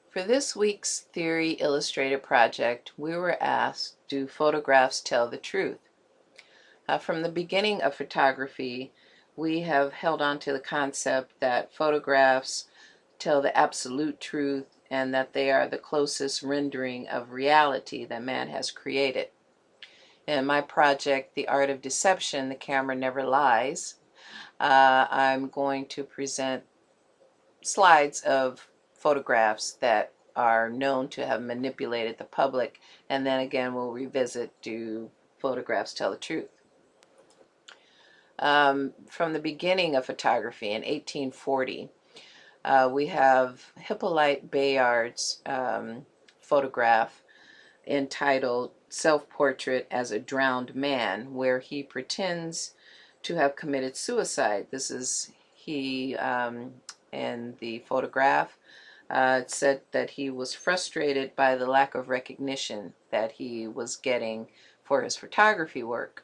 For this week's Theory Illustrated project, we were asked, do photographs tell the truth? From the beginning of photography, we have held on to the concept that photographs tell the absolute truth and that they are the closest rendering of reality that man has created. In my project, The Art of Deception, The Camera Never Lies, I'm going to present slides of photographs that are known to have manipulated the public, and then again we'll revisit, do photographs tell the truth? From the beginning of photography in 1840, we have Hippolyte Bayard's photograph entitled Self-Portrait as a Drowned Man, where he pretends to have committed suicide. This is he in the photograph. It said that he was frustrated by the lack of recognition that he was getting for his photography work.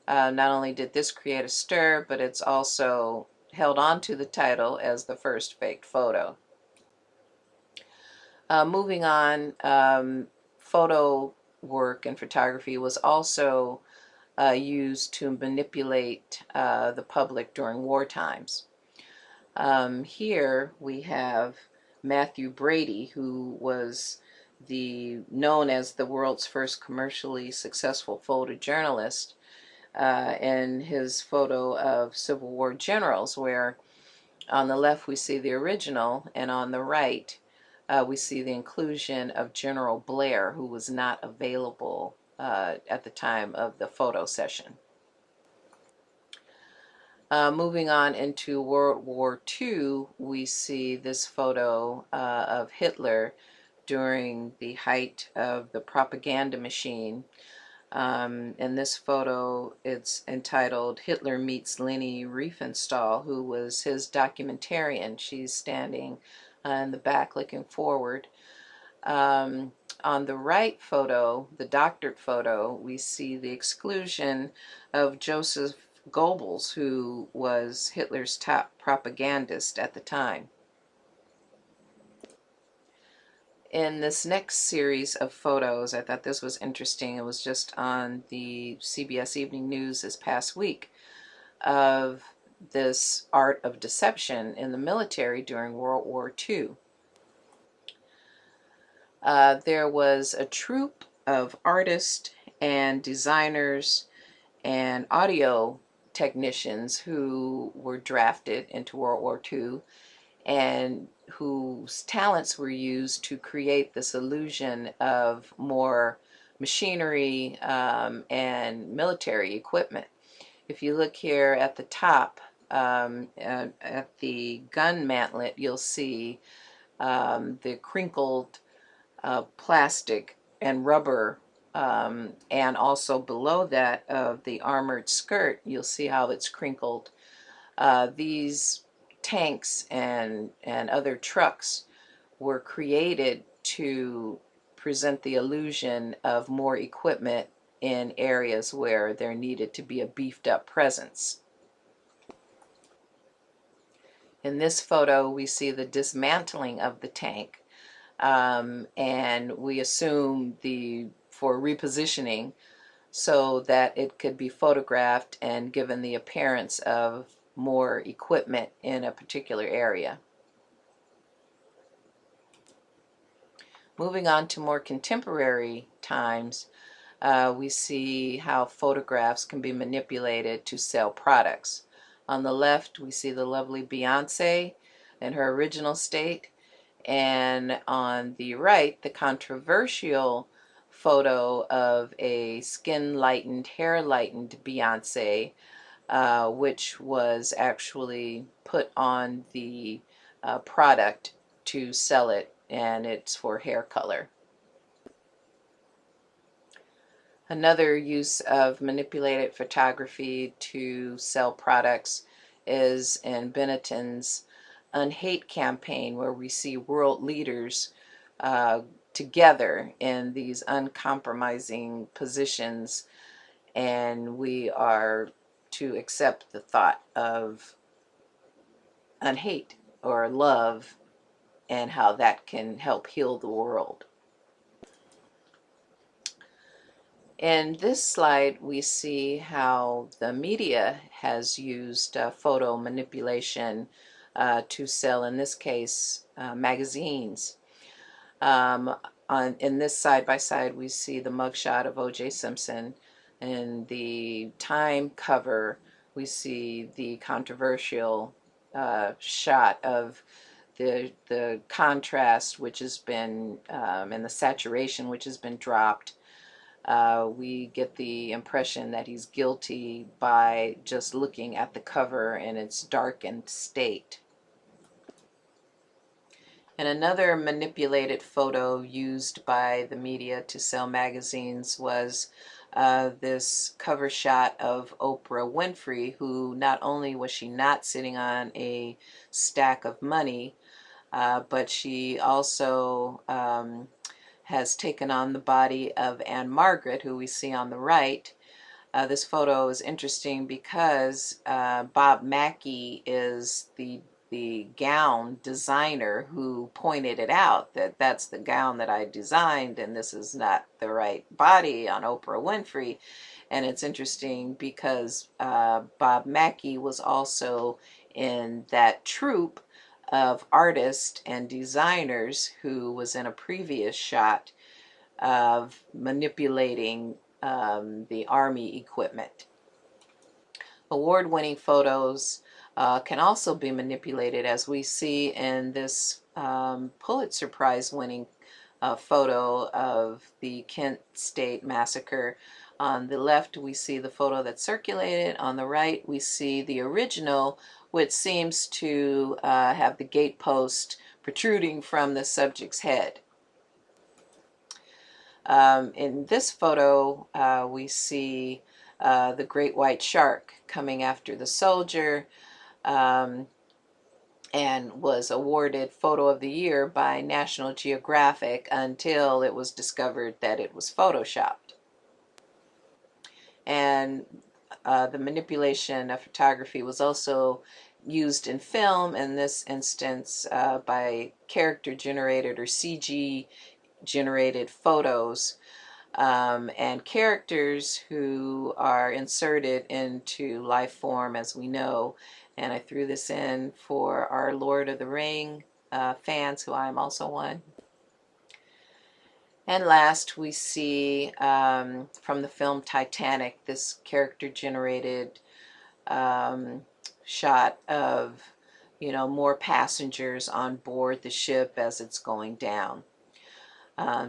Not only did this create a stir, but it's also held on to the title as the first faked photo. Moving on, photo work and photography was also used to manipulate the public during war times. Here we have Mathew Brady, who was known as the world's first commercially successful photojournalist, in his photo of Civil War generals, where on the left we see the original and on the right we see the inclusion of General Blair, who was not available at the time of the photo session. Moving on into World War II, we see this photo of Hitler during the height of the propaganda machine. In this photo, it's entitled Hitler Meets Leni Riefenstahl, who was his documentarian. She's standing in the back looking forward. On the right photo, the doctored photo, we see the exclusion of Joseph Goebbels, who was Hitler's top propagandist at the time. In this next series of photos, I thought this was interesting. It was just on the CBS Evening News this past week, of this art of deception in the military during World War II. There was a troupe of artists and designers and audio technicians who were drafted into World War II and whose talents were used to create this illusion of more machinery and military equipment. If you look here at the top, at the gun mantlet, you'll see the crinkled plastic and rubber, and also below that of the armored skirt, you'll see how it's crinkled. These tanks and other trucks were created to present the illusion of more equipment in areas where there needed to be a beefed up presence. In this photo, we see the dismantling of the tank, and we assume for repositioning so that it could be photographed and given the appearance of more equipment in a particular area. Moving on to more contemporary times, we see how photographs can be manipulated to sell products. On the left, we see the lovely Beyonce in her original state, and on the right, the controversial photo of a skin-lightened, hair-lightened Beyonce, which was actually put on the product to sell it, and it's for hair color. Another use of manipulated photography to sell products is in Benetton's Unhate campaign, where we see world leaders together in these uncompromising positions, and we are to accept the thought of unhate or love and how that can help heal the world. In this slide, we see how the media has used photo manipulation to sell, in this case, magazines. In this side-by-side, we see the mugshot of O.J. Simpson. In the Time cover, we see the controversial shot of the contrast, which has been, and the saturation, which has been dropped. We get the impression that he's guilty by just looking at the cover in its darkened state. And another manipulated photo used by the media to sell magazines was this cover shot of Oprah Winfrey, who not only was she not sitting on a stack of money, but she also has taken on the body of Anne Margaret, who we see on the right. This photo is interesting because Bob Mackie is the gown designer who pointed it out, that that's the gown that I designed and this is not the right body on Oprah Winfrey. And it's interesting because Bob Mackie was also in that troupe of artists and designers who was in a previous shot of manipulating the Army equipment. Award-winning photos can also be manipulated, as we see in this Pulitzer Prize winning photo of the Kent State Massacre. On the left we see the photo that circulated. On the right we see the original, which seems to have the gatepost protruding from the subject's head. In this photo we see the great white shark coming after the soldier, and was awarded Photo of the Year by National Geographic until it was discovered that it was photoshopped. And the manipulation of photography was also used in film, in this instance by character generated or CG generated photos, and characters who are inserted into life form, as we know. And I threw this in for our Lord of the Ring fans, who I am also one. And last we see from the film Titanic, this character generated shot of, more passengers on board the ship as it's going down.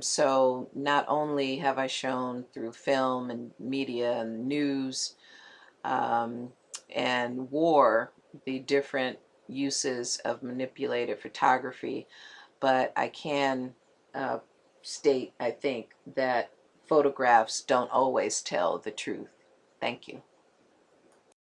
So not only have I shown through film and media and news and war the different uses of manipulated photography, but I can state, I think, that photographs don't always tell the truth. Thank you.